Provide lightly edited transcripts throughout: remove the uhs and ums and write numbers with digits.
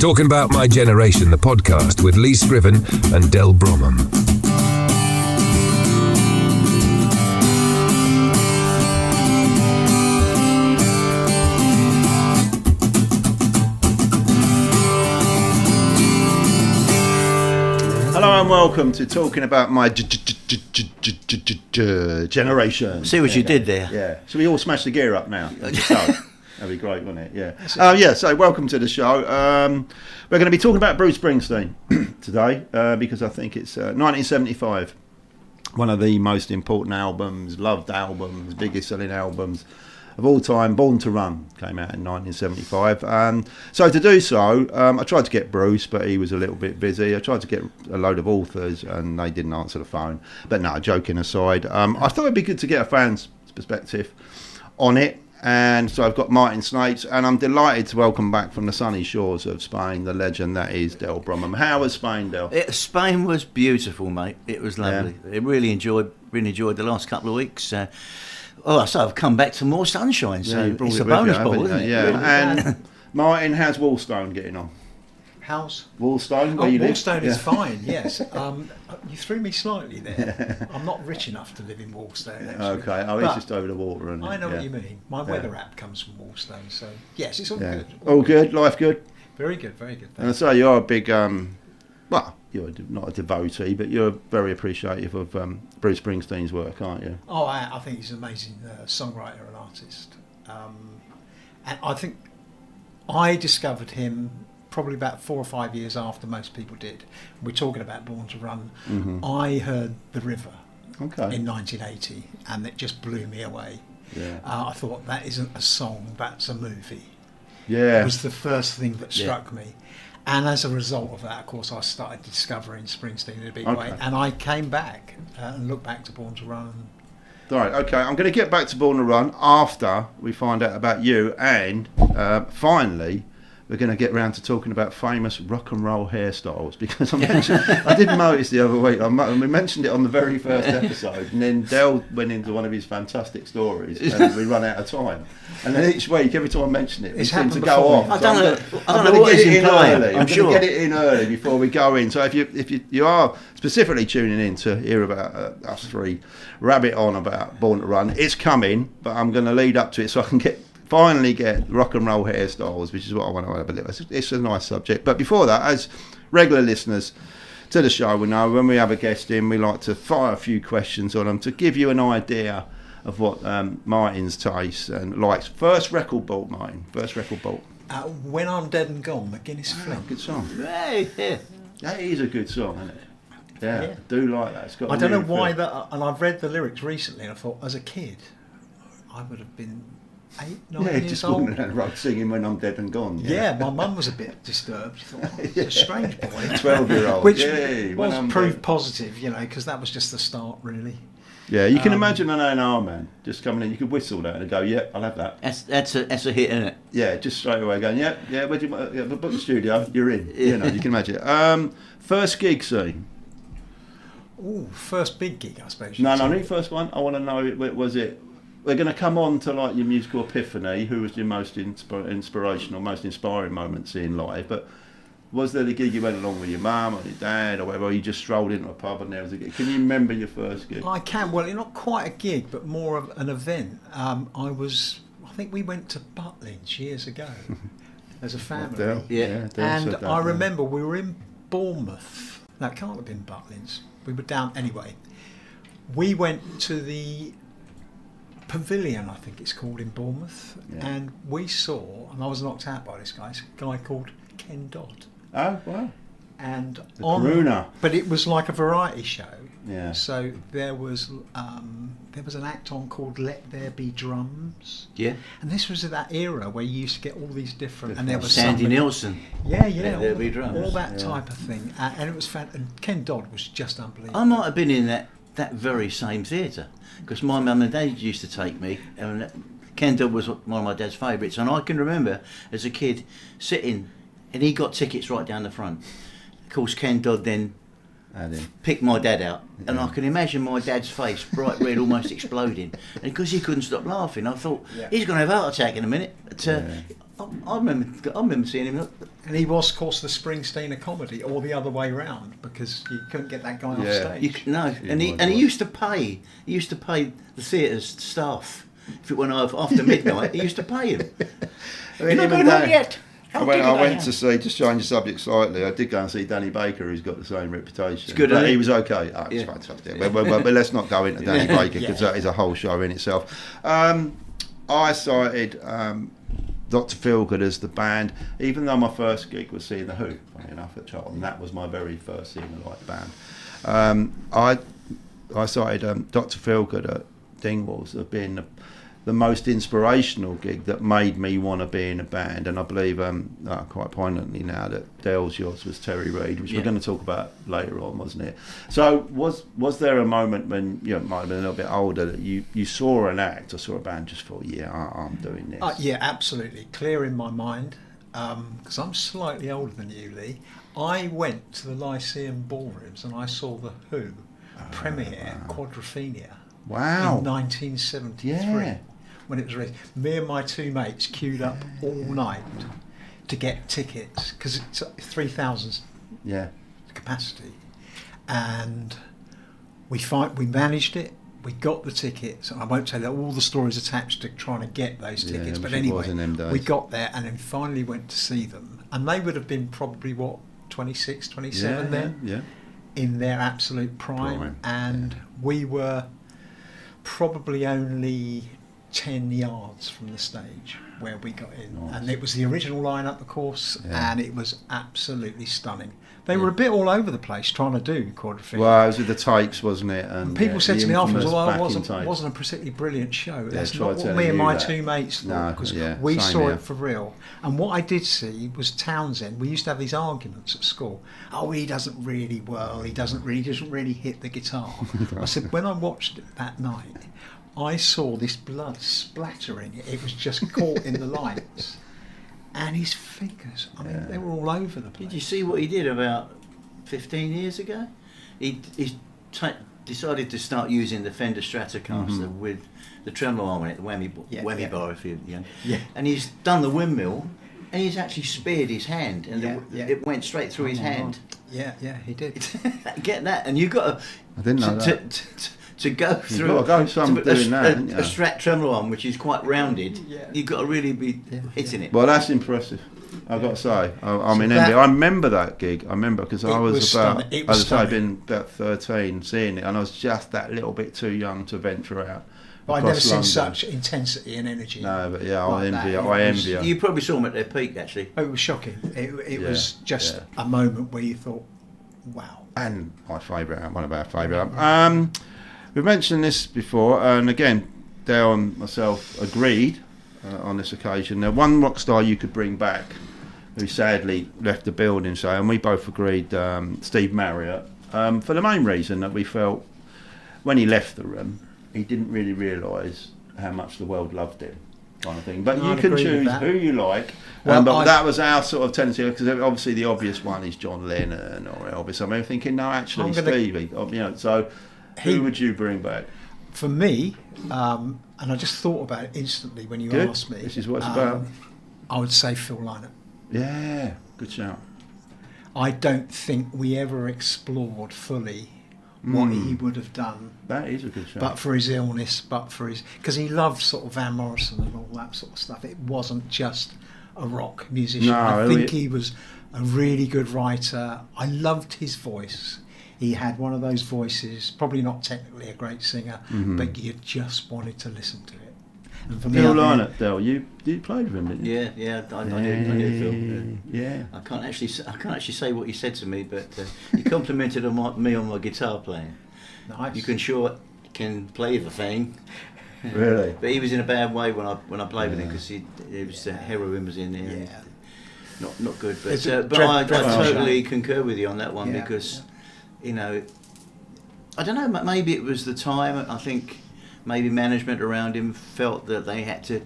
Talking About My Generation, the podcast with Lee Scriven and Del Bromham. Hello and welcome to Talking About My Generation. See what you did there? Yeah. Should we all smash the gear up now? That'd be great, wouldn't it? Yeah. So welcome to the show. We're going to be talking about Bruce Springsteen today because I think it's 1975. One of the most important albums, loved albums, biggest selling albums of all time. Born to Run came out in 1975. So to do so, I tried to get Bruce, but he was a little bit busy. I tried to get a load of authors, and they didn't answer the phone. But no, joking aside, I thought it'd be good to get a fan's perspective on it. And so I've got Martyn Snapes, and I'm delighted to welcome back from the sunny shores of Spain the legend that is Del Bromham. How was Spain, Del? Spain was beautiful, mate. It was lovely. Yeah. I really enjoyed the last couple of weeks. So I've come back to more sunshine, so it's a bonus ball, isn't it? Yeah. Really and Martyn, how's Wallstone getting on? How's Wallstone? Where you live? Wallstone is fine. Yes. You threw me slightly there. I'm not rich enough to live in Wallstone. Actually. Okay. Oh, it's just over the water, isn't it? I know what you mean. My weather app comes from Wallstone, so yes, it's all good. All good. Life good. Very good. Very good. And so you're a big, well, you're not a devotee, but you're very appreciative of Bruce Springsteen's work, aren't you? Oh, I think he's an amazing songwriter and artist, and I think I discovered him probably about 4 or 5 years after most people did. We're talking about Born to Run. Mm-hmm. I heard The River in 1980, and it just blew me away. Yeah. I thought, that isn't a song, that's a movie. Yeah. It was the first thing that struck me. And as a result of that, of course, I started discovering Springsteen in a big way. And I came back and looked back to Born to Run. Right, okay. I'm going to get back to Born to Run after we find out about you. And finally, we're going to get round to talking about famous rock and roll hairstyles, because I didn't notice the other week, we mentioned it on the very first episode, and then Del went into one of his fantastic stories and we run out of time. And then each week, every time I mention it, we seem to go off. I don't know what is implying. I'm going to get it in early before we go in. So if you are specifically tuning in to hear about us three rabbit on about Born to Run, it's coming, but I'm going to lead up to it so I can finally get rock and roll hairstyles, which is what I want to have a look at. It's a nice subject. But before that, as regular listeners to the show, we know when we have a guest in, we like to fire a few questions on them to give you an idea of what Martyn's taste and likes. First record bought, Martyn. First record bought. When I'm Dead and Gone, McGuinness Flint. Good song. Yeah. That is a good song, isn't it? Yeah, I do like that. It's got. I don't know why that, and I've read the lyrics recently, and I thought, as a kid, I would have been 8, 9 years just old. walking down the road singing When I'm Dead and Gone. Yeah, my mum was a bit disturbed. She thought, oh, he's a strange boy. 12-year-old. Which Yay, was proof positive, because that was just the start, really. Yeah, you can imagine an A&R man just coming in. You could whistle that and go, "Yep, I'll have that." That's a hit, isn't it? Yeah, just straight away going, "Yep, yeah. Where do you book the studio? You're in." You can imagine it. First gig scene. Oh, first big gig, I suppose. No, not first one. I want to know, was it? We're going to come on to like your musical epiphany. Who was your most inspirational, most inspiring moment seeing live? But was there the gig you went along with your mum or your dad or whatever, or you just strolled into a pub and there was a gig? Can you remember your first gig? I can. Well, not quite a gig, but more of an event. I think we went to Butlins years ago as a family. Yeah. And I remember we were in Bournemouth. No, it can't have been Butlins. We were down anyway. We went to the Pavilion, I think it's called, in Bournemouth, and we saw, and I was knocked out by this guy, a guy called Ken Dodd. Oh, wow. And Karuna. But it was like a variety show. Yeah. So there was an act on called Let There Be Drums. Yeah. And this was at that era where you used to get all these different, and there was Sandy Nielsen. Yeah. Let There Be Drums. All that type of thing, and it was and Ken Dodd was just unbelievable. I might have been in that very same theatre, because my mum and dad used to take me, and Ken Dodd was one of my dad's favourites, and I can remember as a kid sitting, and he got tickets right down the front. Of course, Ken Dodd then picked my dad out, and I can imagine my dad's face, bright red, almost exploding, and because he couldn't stop laughing, I thought, he's going to have a heart attack in a minute. But I remember seeing him. And he was, of course, the Springsteen of comedy, or the other way round, because you couldn't get that guy off stage. He used to pay. He used to pay the theatre's staff if it went after midnight. He used to pay him. You're not going home yet. I went to see, just change the subject slightly, I did go and see Danny Baker, who's got the same reputation. It's good, but he was okay. Oh, it's fantastic. But let's not go into Danny Baker, because that is a whole show in itself. I cited Dr. Feelgood as the band, even though my first gig was seeing The Who, funny enough, at Charlton. That was my very first seeing a live band. I cited Dr. Feelgood at Dingwalls as being the most inspirational gig that made me want to be in a band, and I believe quite poignantly now that Dell's yours was Terry Reid, which we're going to talk about later on, wasn't it? So was there a moment when you might have been a little bit older that you saw an act or saw a band just thought, I'm doing this? Yeah, absolutely, clear in my mind, because I'm slightly older than you, Lee. I went to the Lyceum ballrooms and I saw the Who premiere Quadrophenia. Wow. In 1973. Yeah. When it was released, me and my two mates queued up all night to get tickets because it's 3,000 capacity, and we managed it. We got the tickets. I won't tell you all the stories attached to trying to get those tickets, but anyway, we got there and then finally went to see them, and they would have been probably 26, 27 then, in their absolute prime. And we were probably only 10 yards from the stage where we got in. Nice. And it was the original lineup, of course, and it was absolutely stunning. They were a bit all over the place trying to do Quadrophenia. Well, it was with the tapes, wasn't it? And people said to me afterwards, it wasn't a particularly brilliant show. That's not what me and my two mates thought, because we saw it for real. And what I did see was Townsend. We used to have these arguments at school. Oh, he doesn't really whirl, he doesn't really hit the guitar. I said, when I watched it that night, I saw this blood splattering. It was just caught in the lights. And his fingers, they were all over the place. Did you see what he did about 15 years ago? He decided to start using the Fender Stratocaster with the tremolo arm on it, the whammy bar, if you know. Yeah. And he's done the windmill, and he's actually speared his hand, and it went straight through his hand. Yeah, he did. Get that, and you've got to. I didn't know that. To go through a Strat tremolo arm, which is quite rounded, you've got to really be hitting it. Well, that's impressive. I've got to say, I'm in envy. I remember that gig. I remember because I was about, I'd been about 13 seeing it, and I was just that little bit too young to venture out. But I've never seen such intensity and energy. No, but I envy you. You probably saw them at their peak, actually. Oh, it was shocking. It was just a moment where you thought, wow. And my favourite, one of our favourite. We've mentioned this before, and again, Dale and myself agreed on this occasion. Now, one rock star you could bring back, who sadly left the building, and we both agreed, Steve Marriott, for the main reason that we felt when he left the room, he didn't really realise how much the world loved him, kind of thing. But you can choose who you like. But that was our sort of tendency, because obviously the obvious one is John Lennon or Elvis. I mean, thinking, no, actually, Stevie. So. Who would you bring back? For me, and I just thought about it instantly when you asked me. This is what it's about. I would say Phil Lynott. Yeah, good shout. I don't think we ever explored fully what he would have done. That is a good shout. But for his illness, because he loved sort of Van Morrison and all that sort of stuff. It wasn't just a rock musician. I think he was a really good writer. I loved his voice. He had one of those voices, probably not technically a great singer, but you just wanted to listen to it. And for Phil Lynott, Del, you played with him, didn't you? Yeah, I did Phil. Yeah. I can't actually say what he said to me, but he complimented me on my guitar playing. Nice. You can play the thing. Really? But he was in a bad way when I played with him, because heroin was in there. Yeah. Not good. But I totally concur with you on that one, because. You know, I don't know, maybe it was the time. I think maybe management around him felt that they had to,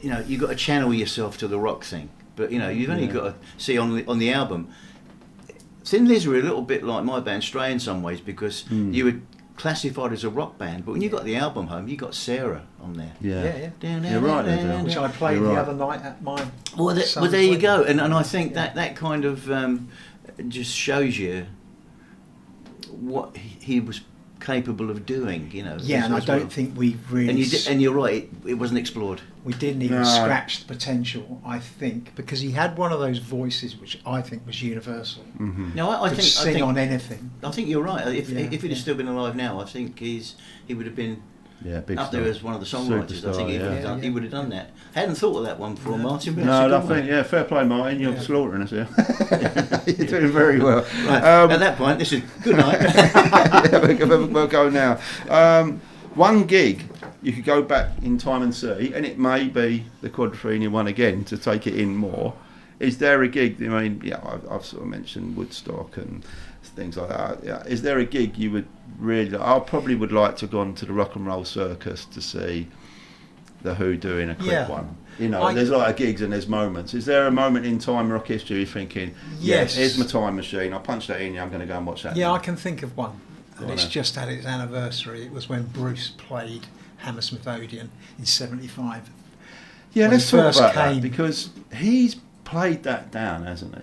you've got to channel yourself to the rock thing. But, you've only got to see on the album. Thin Lizzy were a little bit like my band, Stray, in some ways, because you would classified as a rock band, but when you got the album home, you got Sarah on there. Yeah. Yeah. You're right there, Dale. Which I played You're the right. other night at my. Well, son's there you wedding. go, and I think that kind of just shows you what he was capable of doing, you know. Yeah, and I don't think we really. And you're right, it wasn't explored. We didn't even No. scratch the potential, I think, because he had one of those voices which I think was universal. Mm-hmm. No, I Could think sing on anything. I think you're right. If he'd Yeah. have still been alive now, I think he would have been Yeah, big up star. there as one of the songwriters. I Superstar, think he would, yeah. have done, Yeah. he would have done that. Hadn't thought of that one before, Martin. But No, that's a I good think, one. yeah, fair play, Martin. You're Yeah. slaughtering us here. You're doing very well. Right, at that point, this is good night. Yeah, we'll go now. One gig you could go back in time and see, and it may be the Quadrophenia one again to take it in more. Is there a gig? I mean, yeah, I've sort of mentioned Woodstock and things like that. Yeah, is there a gig you would really? I probably would like to have gone to the Rock and Roll Circus to see the Who doing a quick Yeah. one. You know, there's a lot of gigs and there's moments. Is there a moment in time rock history you're thinking, Yes. here's my time machine, I'll punch that in, I'm going to go and watch that Yeah, now. I can think of one. Go And on it's then. just had its anniversary. It was when Bruce played Hammersmith Odeon in '75. Yeah, when let's he talk first about that came. because he's played that down, hasn't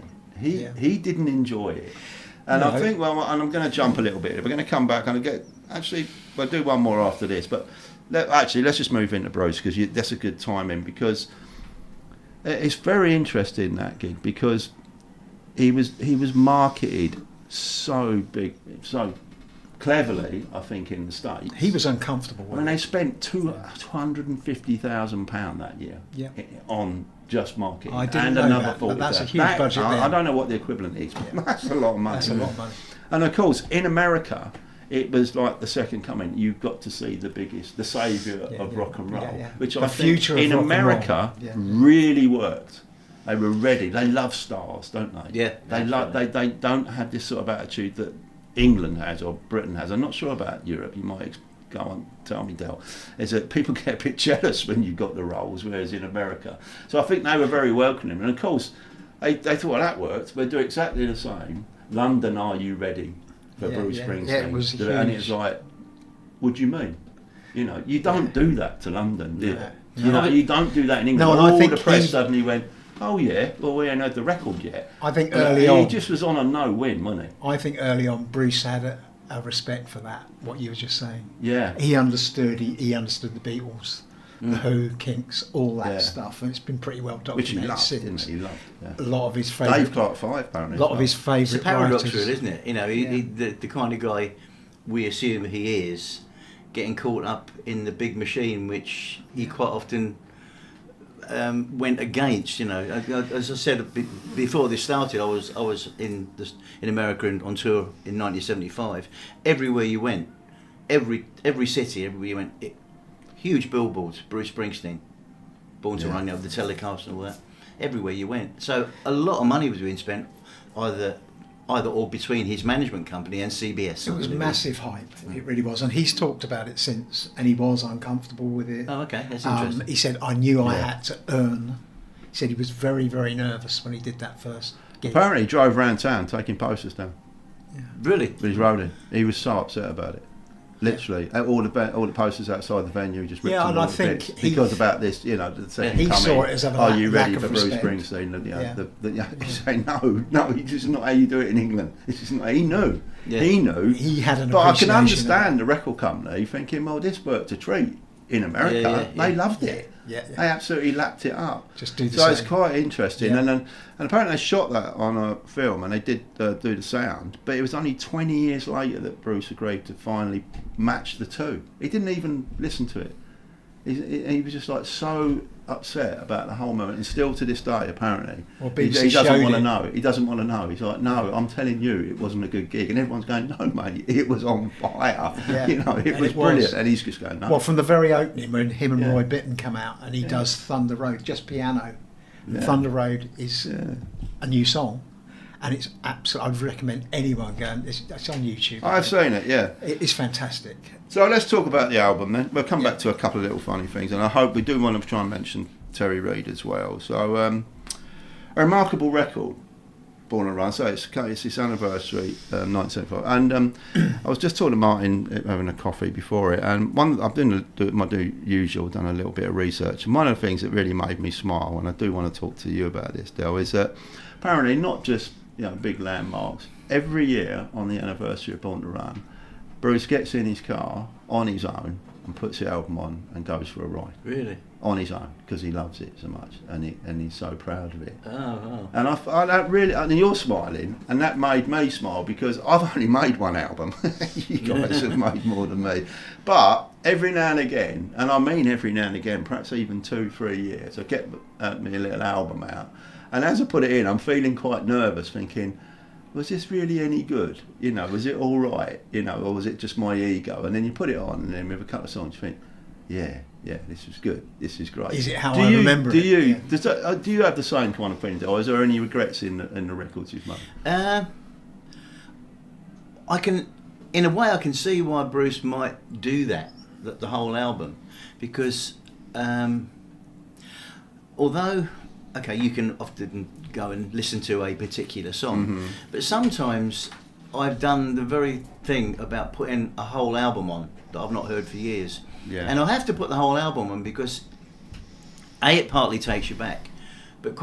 he? Yeah. He didn't enjoy it, and I No. think and I'm going to jump a little bit. We're going to come back and we'll do one more after this, but let's just move into Bruce because that's a good timing because it's very interesting that gig because he was marketed so big, so cleverly, I think, in the States. He was uncomfortable I with mean, it. they spent £250,000 that year Yeah. on just marketing, I didn't and know another that, but 40. that's a huge budget I then. don't know what the equivalent is, but that's a lot of money. That's a lot of money. And of course, in America, it was like the second coming. You've got to see the saviour Yeah, of yeah. rock and roll, Yeah, yeah. which The I think future of in rock and roll. America Yeah. really worked. They were ready. They love stars, don't they? Yeah, They they don't have this sort of attitude that England has or Britain has. I'm not sure about Europe. You might go on, tell me, Del. Is that people get a bit jealous when you've got the roles, whereas in America. So I think they were very welcoming. And of course, they thought, well, that worked. We'll do exactly the same. London, are you ready for Yeah, Bruce yeah. Springsteen? Yeah, it was And huge. it's like, what do you mean? You know, you don't do that to London, do you? No. You know, No. you don't do that in England. No, and I All think the press he- suddenly went, oh yeah, well we ain't had the record yet. I think But early he on, just was on a no-win, wasn't I think early on, Bruce had a respect for that. What you were just saying. he? Yeah. He understood. He understood the Beatles, the Who, Kinks, all that Yeah. stuff, and it's been pretty well Which he documented loved, since. didn't he? He loved. Yeah. A lot of his Dave favourite, Clark 5, apparently. a lot of his It's a favourite paradox, writers. really, isn't it? You know, Yeah. the kind of guy we assume he is, getting caught up in the big machine, which he quite often went against. You know, as I said before this started, I was in America on tour in 1975. Everywhere you went, every city, everywhere you went, huge billboards, Bruce Springsteen, Born to Yeah. Run, you know, the telecast and all that. Everywhere you went, so a lot of money was being spent, either or between his management company and CBS. It was massive hype. It really was, and he's talked about it since, and he was uncomfortable with it. Oh, okay, that's interesting. He said, "I knew I Yeah. had to earn." He said he was very, very nervous when he did that first gig. Apparently, he drove around town taking posters down Really? with his rolling. He was so upset about it. Literally, all the posters outside the venue, he just ripped Yeah, them and I all to think bits he- because about this, you know, the second he coming. saw it as a Are you lack ready of for Bruce respect. Springsteen? And, Yeah. you say no, this is not how you do it in England. This is not. He knew. Yeah. He knew. He had an But I can appreciation of understand the record company thinking, well, this worked a treat in America. Yeah, They yeah. loved it. Yeah, yeah. They absolutely lapped it up. Just do the So it's same. quite interesting. Yeah. And apparently they shot that on a film and they did do the sound, but it was only 20 years later that Bruce agreed to finally match the two. He didn't even listen to it. He was just like so upset about the whole moment, and still to this day, apparently, Well, he BBC doesn't showed want to it. know. He doesn't want to know. He's like, no, I'm telling you, it wasn't a good gig, and everyone's going, no, mate, it was on fire. Yeah. You know, it And was it was. brilliant, and he's just going, no. Well, from the very opening, when him and Yeah. Roy Bittan come out, and he does Thunder Road, just piano. Yeah. Thunder Road is Yeah. a new song, and it's absolutely. I'd recommend anyone going. It's on YouTube. I've seen it, yeah. It's fantastic. So let's talk about the album then. We'll come back to a couple of little funny things, and I hope we do want to try and mention Terry Reid as well. So, a remarkable record. Born and Run. So it's its anniversary, 1975. And I was just talking to Martyn, having a coffee before it, and I've done my usual, done a little bit of research. And one of the things that really made me smile, and I do want to talk to you about this, Del, is that apparently not just big landmarks. Every year on the anniversary of Born to Run, Bruce gets in his car on his own and puts the album on and goes for a ride. Really? On his own, because he loves it so much, and he's so proud of it. Oh. And I really, and you're smiling, and that made me smile, because I've only made one album. You guys have made more than me. But every now and again, and I mean every now and again, perhaps even 2-3 years, I get me a little album out, and as I put it in, I'm feeling quite nervous, thinking, was this really any good? Was it all right? Or was it just my ego? And then you put it on, and then with a couple of songs, you think, yeah, this is good. This is great. Is it how I remember it? Do you have the same kind of feelings, or is there any regrets in the records you've made? I can see why Bruce might do that, the whole album, because although, okay, you can often go and listen to a particular song, but sometimes I've done the very thing about putting a whole album on that I've not heard for years. Yeah. And I have to put the whole album on because it partly takes you back, but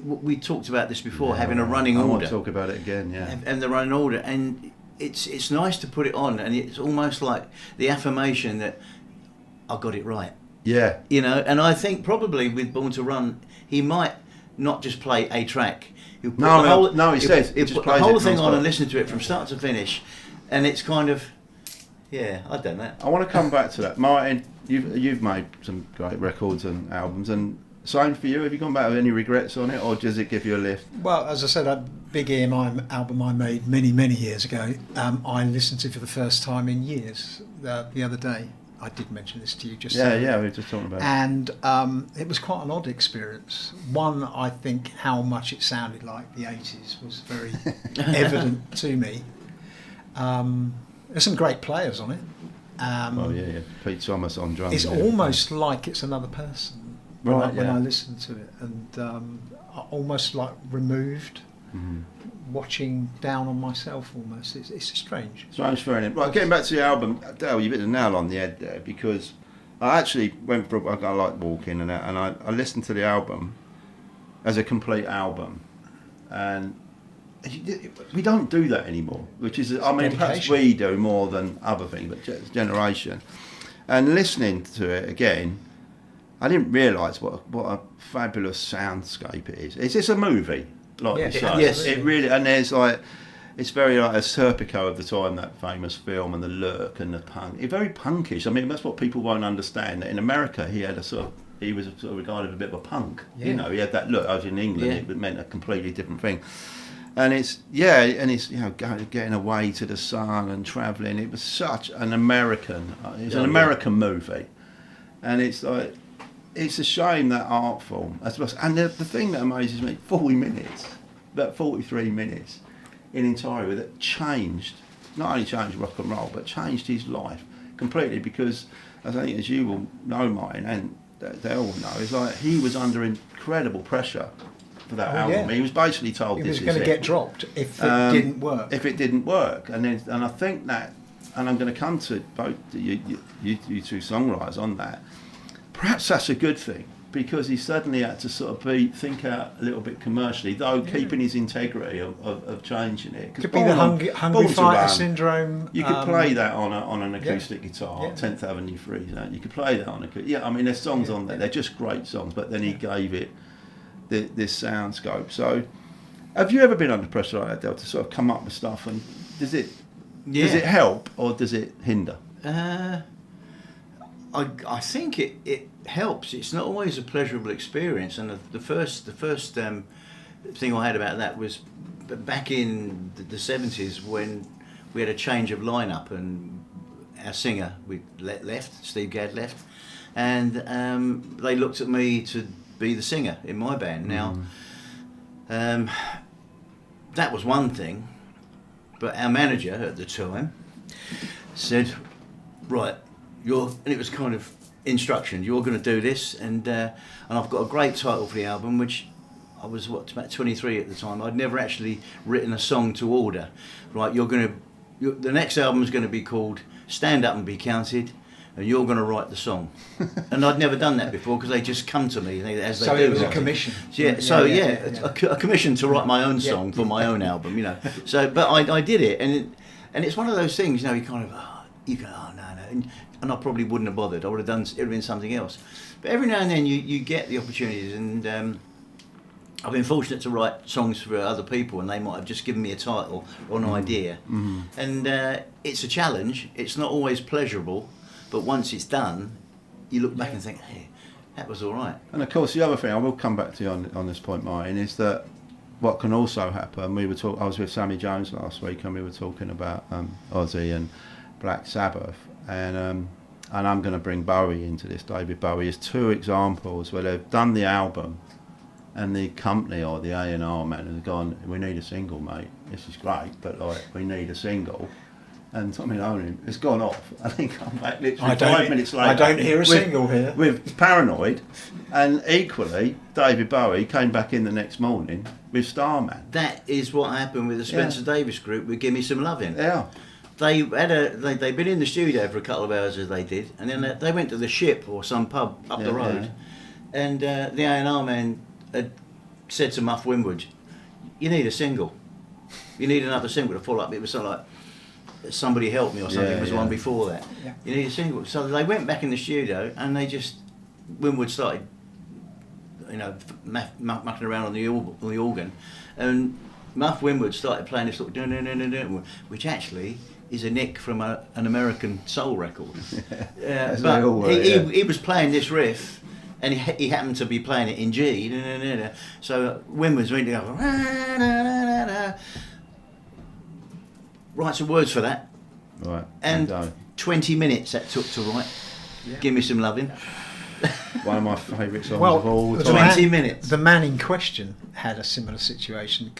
we talked about this before, having a running order. I want to talk about it again, yeah. And the running order, and it's nice to put it on, and it's almost like the affirmation that I got it right. Yeah. And I think probably with Born to Run, he might not just play a track. He says he just put plays the whole it thing on non-stop. and listen to it from start to finish, and it's kind of, I've done that. I want to come back to that, Martyn. You've made some great records and albums, and same for you. Have you gone back with any regrets on it, or does it give you a lift? Well, as I said, that Big EMI album I made many years ago, I listened to for the first time in years the other day. I did mention this to you just Yeah, we were just talking about it. And it was quite an odd experience. One, I think how much it sounded like the 80s was very evident to me. There's some great players on it. Pete Thomas on drums. It's almost like it's another person when I listen to it, and almost like removed, watching down on myself almost. It's strange. Strange feeling. Right, getting back to the album, Dale, you've hit the nail on the head there, because I actually went for, I like walking and that, and I listened to the album as a complete album, and we don't do that anymore, which is, I mean, perhaps we do more than other things, but it's generation. And listening to it again, I didn't realise what a fabulous soundscape it is. It's just a movie, like you say. Yes. It really, and there's like, it's very like a Serpico of the time, that famous film, and the look and the punk. It's very punkish. I mean, that's what people won't understand. That in America, he was sort of regarded as a bit of a punk. He had that look. I was in England, it meant a completely different thing. And it's getting away to the sun and travelling. It was such an American. It's an American movie, and it's like, it's a shame that art form. And the thing that amazes me, 40 minutes, about 43 minutes in entirety, that changed, not only changed rock and roll, but changed his life completely, because I think, as you will know, Martyn, and they all know, it's like he was under incredible pressure for that album. Yeah. He was basically told he was going to get dropped if it didn't work. If it didn't work, and I think that, and I'm going to come to both you two songwriters on that. Perhaps that's a good thing, because he suddenly had to sort of think out a little bit commercially, though keeping his integrity of changing it. Could be the Hungry Fighter Syndrome. You could play that on an acoustic guitar, 10th Avenue Freeze. You could play that on I mean, there's songs on there. They're just great songs, but then he gave it this soundscope. So, have you ever been under pressure like that, Del, to sort of come up with stuff? And does it help, or does it hinder? I think it helps. It's not always a pleasurable experience, and the first thing I had about that was back in the 70s, when we had a change of lineup, and our singer left, Steve Gadd left, and they looked at me to be the singer in my band. Now, that was one thing, but our manager at the time said, right, and it was kind of instructions. You're going to do this, and I've got a great title for the album, which I was about 23 at the time. I'd never actually written a song to order. Right, the next album is going to be called Stand Up and Be Counted, and you're going to write the song. And I'd never done that before because they just come to me as they do. So it was a commission. A commission to write my own song for my own album, you know. So, but I did it, and it's one of those things, you know. You kind of no, and I probably wouldn't have bothered. I would have done it would have been something else. But every now and then you get the opportunities, and I've been fortunate to write songs for other people, and they might have just given me a title or an idea. Mm-hmm. And it's a challenge. It's not always pleasurable, but once it's done, you look back and think, hey, that was all right. And of course, the other thing I will come back to you on this point, Martyn, is that what can also happen. I was with Sammy Jones last week, and we were talking about Ozzy and Black Sabbath, and I'm going to bring Bowie into this. David Bowie is two examples where they've done the album, and the company or the A&R man has gone, we need a single, mate. This is great, but like we need a single. And Tommy Loney has gone off. I think I'm back literally 5 minutes later. I don't hear a single here. With Paranoid, and equally David Bowie came back in the next morning with Starman. That is what happened with the Spencer Davis group with Give Me Some Lovin'. Yeah. They'd been in the studio for a couple of hours as they did, and then they went to the Ship or some pub up the road, and the A&R man had said to Muff Winwood, you need a single. You need another single to follow up. It was something like Somebody Help Me or something was the one before that. Yeah. You need a single. So they went back in the studio and Winwood started, you know, mucking around on the organ, and Muff Winwood started playing this sort of which actually is a nick from an American soul record. But he was playing this riff, and he happened to be playing it in G. So Winwood's went to go, write some words for that. Right. And 20 minutes that took to write. Yeah. Give Me Some Lovin'. One of my favourite songs of all time. 20 minutes. The man in question had a similar situation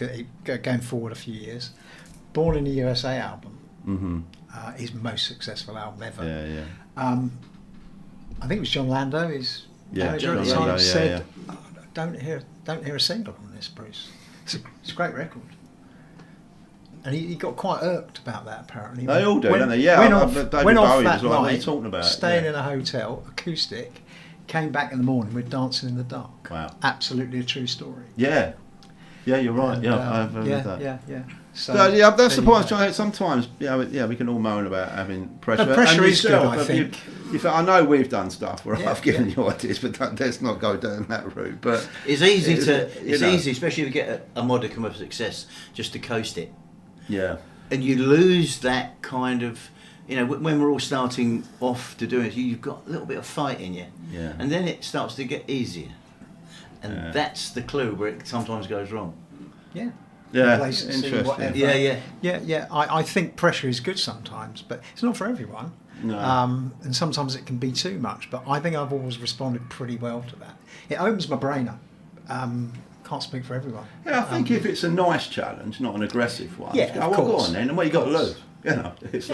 going forward a few years. Born in the USA album, his most successful album ever. Yeah. I think it was John Lando, his manager at the time, said, oh, don't hear a single on this, Bruce. It's a great record. And he got quite irked about that, apparently. They all do, don't they? Yeah, went off that night, what are you talking about? Staying in a hotel, acoustic, came back in the morning with Dancing in the Dark. Wow. Absolutely a true story. Yeah. Yeah, you're right. And, I've heard that. Yeah. So that's the point I was trying to. Sometimes, we can all moan about having pressure. The pressure is good, I think. I know we've done stuff where I've given you ideas, but let's not go down that route. But it's easy easy, especially if you get a modicum of success, just to coast it. Yeah. And you lose that kind of, you know, when we're all starting off to do it, you've got a little bit of fight in you. Yeah. And then it starts to get easier. And that's the clue where it sometimes goes wrong. Yeah. Yeah, interesting. Yeah. I think pressure is good sometimes, but it's not for everyone. No. And sometimes it can be too much. But I think I've always responded pretty well to that. It opens my brain up. Can't speak for everyone. Yeah, I think if it's a nice challenge, not an aggressive one, of course. Go on then, and what you got to lose? You know, it's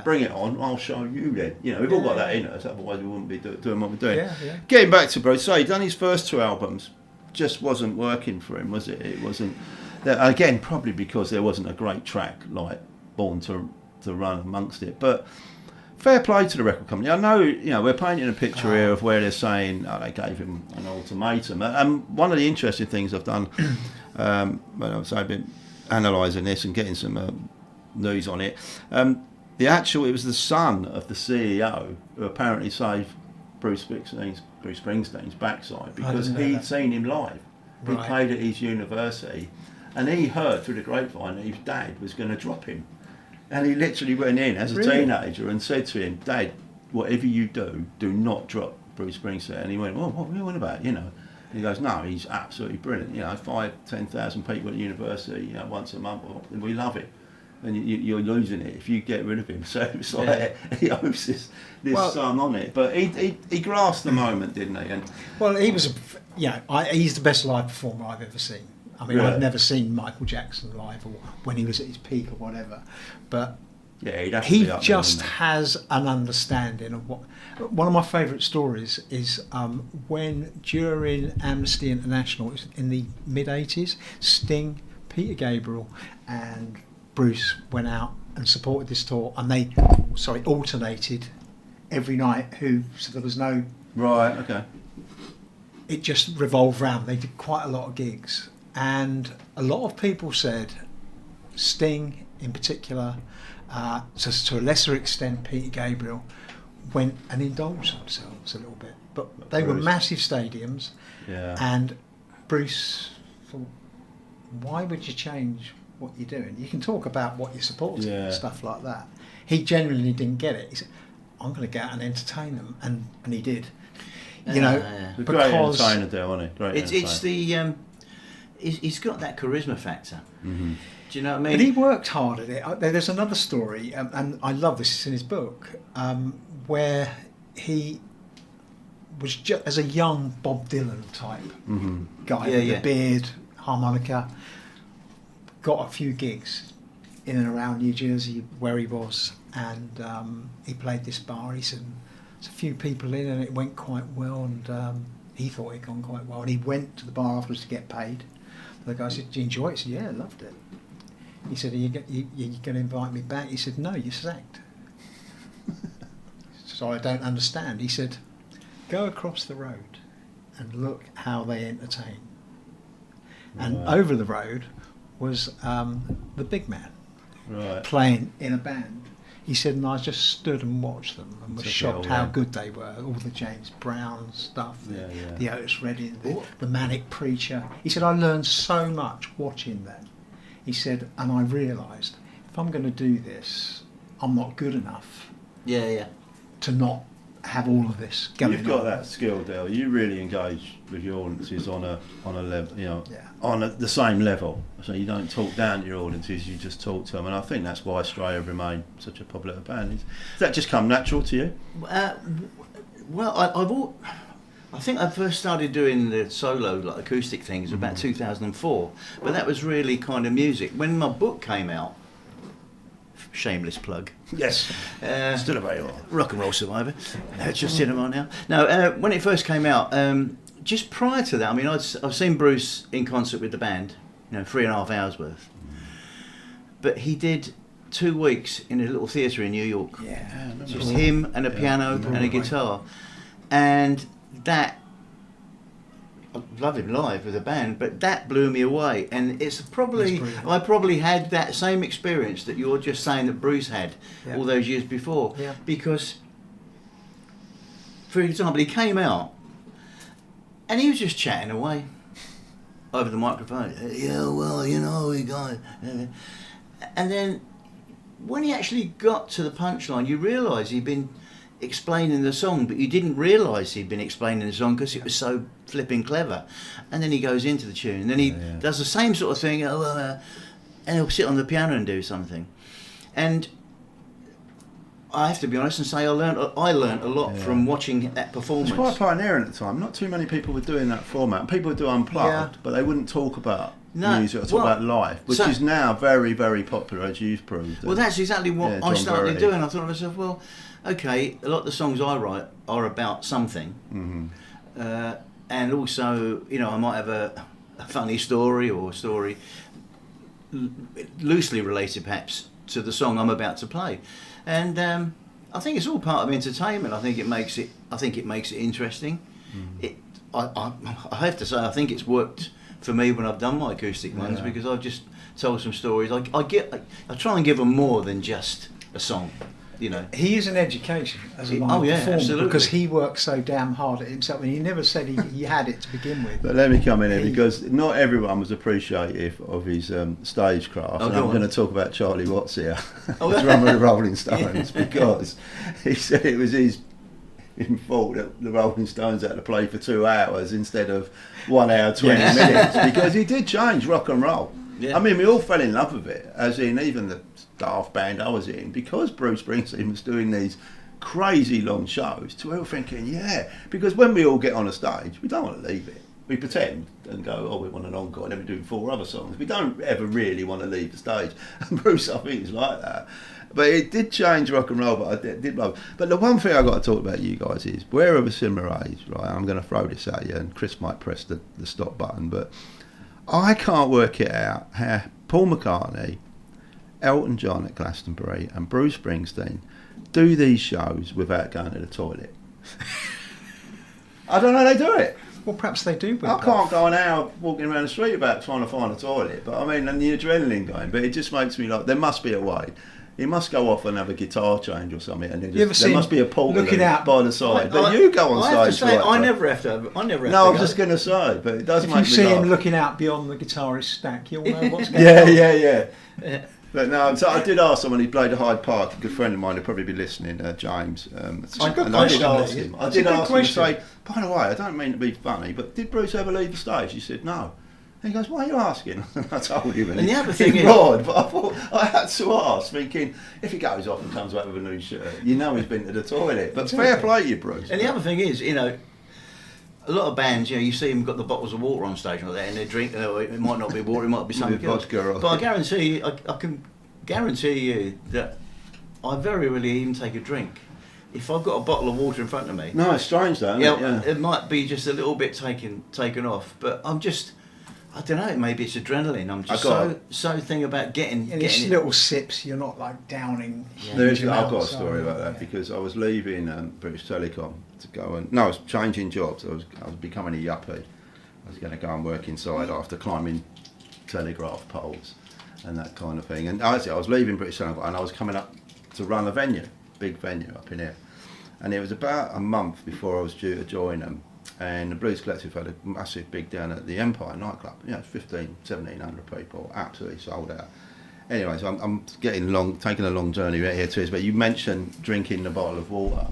bring it on. I'll show you then. You know, we've all got that in us. Otherwise, we wouldn't be doing what we're doing. Yeah. Getting back to Bruce, so he'd done his first two albums, just wasn't working for him, was it? It wasn't. Again, probably because there wasn't a great track like Born to Run amongst it, but. Fair play to the record company. I know, we're painting a picture here of where they're saying they gave him an ultimatum. One of the interesting things I've done when I've been analysing this and getting some news on it, it was the son of the CEO who apparently saved Bruce Springsteen's backside because he'd seen him live. He played at his university, and he heard through the grapevine that his dad was going to drop him. And he literally went in as a teenager and said to him, Dad, whatever you do not drop Bruce Springsteen. And he went, well, what are you on about, And he goes, no, he's absolutely brilliant. 5,000-10,000 people at university, once a month. We love it. And you're losing it if you get rid of him. So it's like he owes this son on it. But he grasped the moment, didn't he? And he was, he's the best live performer I've ever seen. I mean, I've never seen Michael Jackson live or when he was at his peak or whatever, but Yeah, he'd have to he be up there, just wouldn't has an understanding of what. One of my favourite stories is when during Amnesty International, it was in the mid-80s, Sting, Peter Gabriel and Bruce went out and supported this tour, and they alternated every night, so there was no... Right, okay. It just revolved round. They did quite a lot of gigs, and a lot of people said Sting in particular, to a lesser extent Peter Gabriel, went and indulged themselves a little bit, but they were massive stadiums, and Bruce thought, why would you change what you're doing? You can talk about what you're supporting and stuff like that. He genuinely didn't get it. He said, I'm going to go out and entertain them, and he did. You know, The great entertainer there, wasn't he? Great it's the he's got that charisma factor. Mm-hmm. Do you know what I mean? And he worked hard at it. There's another story, and I love this, it's in his book, where he was just as a young Bob Dylan type guy with a beard, harmonica, got a few gigs in and around New Jersey where he was, and he played this bar. He said there's a few people in and it went quite well, and he thought it had gone quite well, and he went to the bar afterwards to get paid. The guy said, "Did you enjoy it?" He said, "Yeah, I loved it." He said, you going to invite me back?" He said, "No, you're sacked." So I don't understand. He said, "Go across the road and look how they entertain." And over the road was the big man playing in a band. He said, and I just stood and watched them and was shocked how good they were. All the James Brown stuff, the Otis Redding, the Manic Preacher. He said, I learned so much watching them. He said, and I realised, if I'm going to do this, I'm not good enough to not have all of this going on. You've got that skill, Dale. You really engage with your audiences on a level, you know, the same level. So you don't talk down to your audiences, you just talk to them. And I think that's why Australia remain such a popular band. Does that just come natural to you? Well, I think I first started doing the solo, like acoustic things, about 2004. But that was really kind of music. When my book came out, shameless plug. Yes, still available. Rock and Roll Survivor. Just cinema now. No, when it first came out, just prior to that, I mean, I've seen Bruce in concert with the band, 3.5 hours worth. But he did 2 weeks in a little theatre in New York. Yeah, just him and a piano and a guitar, and that. I love him live with a band, but that blew me away. And it's I probably had that same experience that you're just saying that Bruce had all those years before. Yeah. Because, for example, he came out and he was just chatting away over the microphone. Yeah, well, we got it. And then when he actually got to the punchline, you realise he'd been explaining the song, but you didn't realise he'd been explaining the song because it was so flipping clever. And then he goes into the tune, and then he does the same sort of thing, and he'll sit on the piano and do something. And I have to be honest and say I learnt a lot from watching that performance. It was quite pioneering at the time. Not too many people were doing that format. People would do unplugged, but they wouldn't talk about music or talk about life, which is now very, very popular, as you've proved. Well, that's exactly what I started doing. I thought to myself, well, okay, a lot of the songs I write are about something, and also, I might have a funny story or a story loosely related, perhaps, to the song I'm about to play, and I think it's all part of entertainment. I think it makes it interesting. I have to say, I think it's worked for me when I've done my acoustic ones because I've just told some stories. I try and give them more than just a song. He is an education as a live performer, absolutely. Because he works so damn hard at himself, and he never said he had it to begin with. But let me come in here because not everyone was appreciative of his stagecraft. And I'm going to talk about Charlie Watts here, drummer of the Rolling Stones, because he said it was his fault that the Rolling Stones had to play for 2 hours instead of 1 hour 20 minutes, because he did change rock and roll. Yeah. I mean, we all fell in love with it, as in even the staff band I was in, because Bruce Springsteen was doing these crazy long shows. We were thinking, because when we all get on a stage, we don't want to leave it. we pretend and go, oh, we want an encore, and then we do 4 other songs. We don't ever really want to leave the stage. And Bruce, I think, is like that. But it did change rock and roll, but I did love it. But the one thing I've got to talk about you guys is, we're of a similar age, right? I'm going to throw this at you, and Chris might press the stop button, but I can't work it out how Paul McCartney, Elton John at Glastonbury, and Bruce Springsteen do these shows without going to the toilet. I don't know how they do it. Well, perhaps they do. I can't go an hour walking around the street about trying to find a toilet, but I mean, and the adrenaline going, but it just makes me like, there must be a way. He must go off and have a guitar change or something, and there must be a pole looking out by the side. But you go on stage. I have to say, I never have to. No, I'm just going to say, but it does make me laugh. If you see him looking out beyond the guitarist stack, you'll know what's going on. Yeah. But no, so I did ask someone who played at Hyde Park, a good friend of mine who'd probably be listening, James. I did ask him. I did ask him to say, by the way, I don't mean to be funny, but did Bruce ever leave the stage? He said no. And he goes, why are you asking? I told him, and the other thing is, but I thought I had to ask, thinking if he goes off and comes back with a new shirt, you know he's been to the toilet. But fair play to you, Bruce. And the other thing is, you know, a lot of bands, you know, you see them got the bottles of water on stage like that, and they drink. It might not be water, it might be something else. But I guarantee you, I can guarantee you that I very rarely even take a drink. If I've got a bottle of water in front of me, no, it's strange though. Yeah, it might be just a little bit taken off, but I'm just. I don't know. Maybe it's adrenaline. I'm just so thing about getting these little sips. You're not like downing. Yeah. I've got a story about that because I was leaving British Telecom to go and I was changing jobs. I was becoming a yuppie. I was going to go and work inside after climbing telegraph poles and that kind of thing. And I was leaving British Telecom and I was coming up to run a venue, big venue up in here. And it was about a month before I was due to join them. And the Blues Collective had a massive big down at the Empire nightclub, 1,700 people, absolutely sold out. Anyway, so I'm taking a long journey right here too. But you mentioned drinking the bottle of water.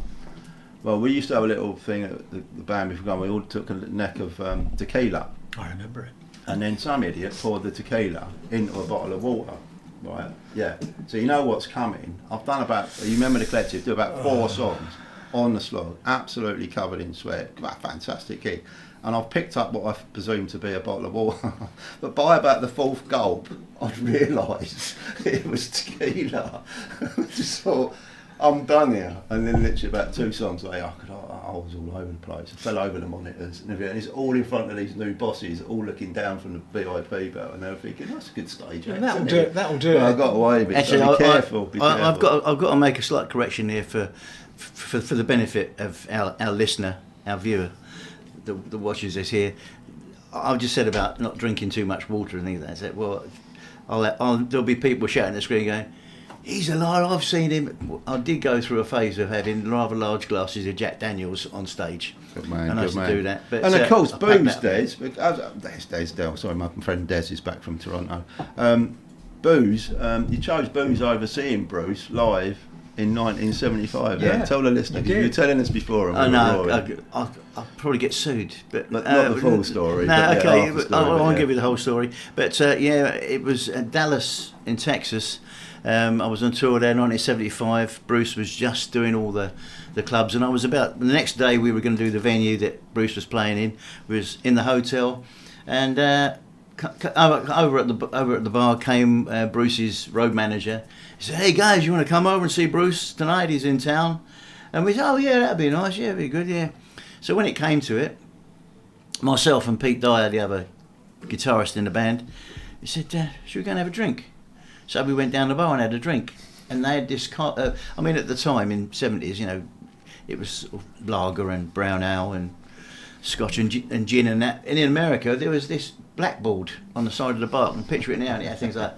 Well, we used to have a little thing at the band before going. We all took a neck of tequila. I remember it. And then some idiot poured the tequila into a bottle of water. Right? Yeah. So you know what's coming. I've done you remember the Collective, do about 4 songs. On the slog, absolutely covered in sweat. Fantastic gig. And I've picked up what I presume to be a bottle of water. But by about the 4th gulp, I'd realised it was tequila. I just thought, I'm done here. And then literally about 2 songs later, I was all over the place. I fell over the monitors and everything. And it's all in front of these new bosses, all looking down from the VIP belt, and they were thinking, that's a good stage. That'll do it. That'll do it. I got away with it. Actually, so be careful. I've got to make a slight correction here for the benefit of our listener, our viewer, the watchers this here. I've just said about not drinking too much water and things like that. I said, well, there'll be people shouting at the screen going, he's a liar, I've seen him. I did go through a phase of having rather large glasses of Jack Daniels on stage. Good man, and I used to do that. But, and of course, Booze, Des, sorry, my friend Des is back from Toronto. Booze, you chose Booze over seeing Bruce live in 1975. Yeah. Tell the listener, you were telling us before. I'll probably get sued, but not the full story. No, okay, I won't give you the whole story. But it was Dallas in Texas. I was on tour there in 1975. Bruce was just doing all the clubs, and I was the next day we were going to do the venue that Bruce was playing in. We was in the hotel, and over at the bar came Bruce's road manager. He said, "Hey guys, you want to come over and see Bruce tonight? He's in town." And we said, "Oh yeah, that'd be nice. Yeah, be good. Yeah." So when it came to it, myself and Pete Dyer, the other guitarist in the band, he said, "Should we go and have a drink?" So we went down the bar and had a drink. And they had this at the time in 70s, it was sort of lager and brown ale and scotch and gin and that. And in America, there was this blackboard on the side of the bar. I can picture it now, and it had things like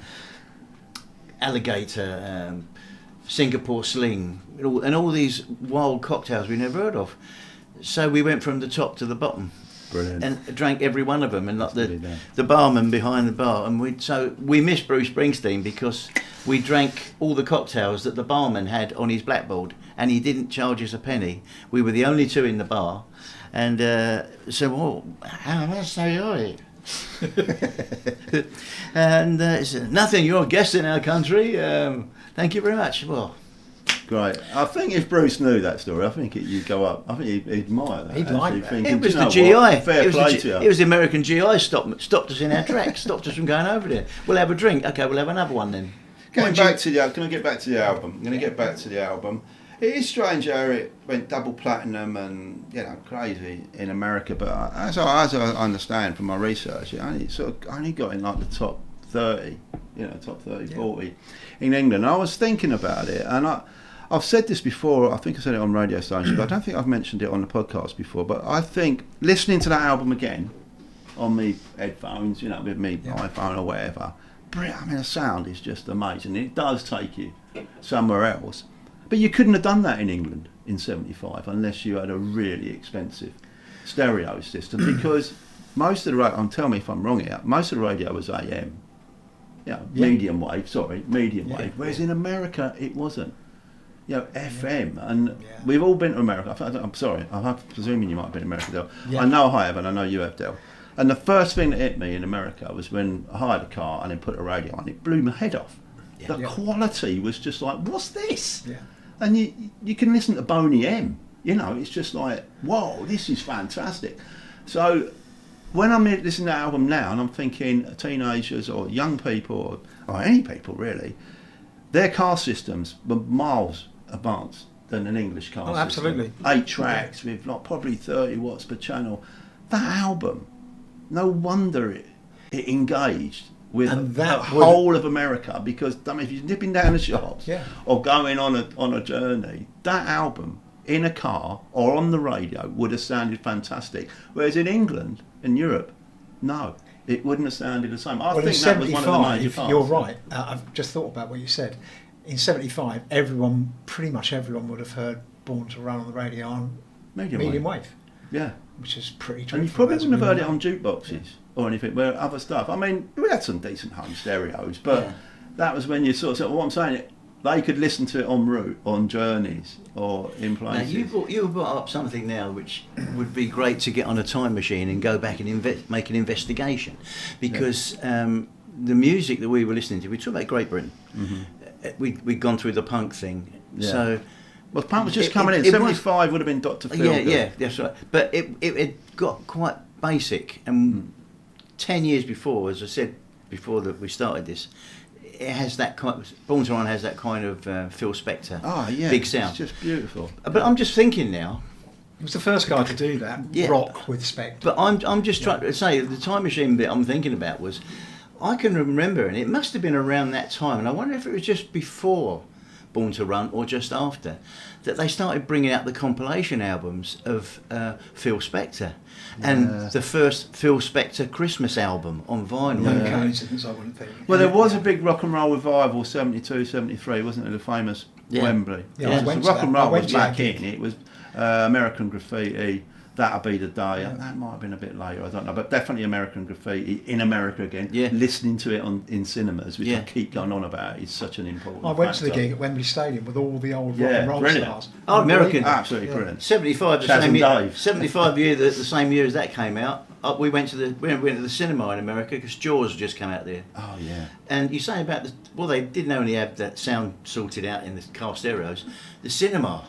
alligator, Singapore sling, and all these wild cocktails we never heard of. So we went from the top to the bottom. Brilliant. And drank every one of them, and like the barman behind the bar, and we missed Bruce Springsteen because we drank all the cocktails that the barman had on his blackboard, and he didn't charge us a penny. We were the only 2 in the bar, and how much are you? And he said, "Nothing. You're a guest in our country. Thank you very much." Well, Great. I think if Bruce knew that story, I think you'd go up. I think he'd admire that. He'd like that. Thinking, It was "Do the you know GI. what? Fair play to you." It was the American GI stopped us in our tracks, stopped us from going over there. We'll have a drink. Okay, we'll have another one then. Can I get back to the album? I'm going to get back to the album. It is strange how it went double platinum and crazy in America, but as I understand from my research, it only got in like the top 30, top 30, 40 in England. I was thinking about it, and I've said this before. I think I said it on radio stations, but I don't think I've mentioned it on the podcast before. But I think listening to that album again on me headphones, with me iPhone or whatever, the sound is just amazing. It does take you somewhere else. But you couldn't have done that in England in '75 unless you had a really expensive stereo system, because most of the radio, tell me if I'm wrong here, most of the radio was AM, medium wave, whereas in America it wasn't. FM, and we've all been to America. I'm sorry, I'm presuming you might have been to America, Del. I know I have, and I know you have, Del. And the first thing that hit me in America was when I hired a car and then put a radio on. It blew my head off. The quality was just like, what's this? Yeah. And you can listen to Boney M. It's just like, whoa, this is fantastic. So when I'm listening to the album now, and I'm thinking teenagers or young people or any people really, their car systems were miles advanced than an English car system. Absolutely. 8 tracks with probably 30 watts per channel. That album, no wonder it engaged with the whole of America, because if you're nipping down the shops or going on a journey, that album in a car or on the radio would have sounded fantastic. Whereas in England and Europe, no, it wouldn't have sounded the same. I think that was one of the major parts. You're right. I've just thought about what you said. In '75, pretty much everyone would have heard Born to Run on the radio on medium wave. Yeah. Which is pretty true. And you probably wouldn't have heard it on jukeboxes or anything, where other stuff. We had some decent home stereos, but that was when you sort of said, what I'm saying, they could listen to it en route, on journeys, or in places. Now, you brought up something now which would be great to get on a time machine and go back and make an investigation, because the music that we were listening to, we talked about Great Britain. Mm-hmm. We'd gone through the punk thing, so. Well, punk was just coming in. 75 would have been Dr. Feelgood. Yeah, that's right. But it got quite basic, and 10 years before, as I said before that we started this, it has that kind. Born to Run has that kind of Phil Spector, big sound. It's just beautiful. But I'm just thinking now. He was the first guy to do that. Rock with Spector. But I'm just trying to say the time machine bit I'm thinking about was, I can remember, and it must have been around that time, and I wonder if it was just before Born to Run or just after, that they started bringing out the compilation albums of Phil Spector, and the first Phil Spector Christmas album on vinyl. No coincidence, I wouldn't think. Well, there was a big rock and roll revival, 72, 73, wasn't there? The famous Wembley. Yeah, rock and roll was back in. It was American Graffiti, That'll Be the Day. That might have been a bit later, I don't know, but definitely American Graffiti in America again. Listening to it in cinemas, which I keep going on about, is such an important I went to the gig at Wembley Stadium with all the old rock and roll stars. American, absolutely brilliant. 75, the same year. 75 year, the same year as that came out. We went to the cinema in America because Jaws had just come out there. Oh yeah. And you say about they didn't only have that sound sorted out in the car stereos, the cinema.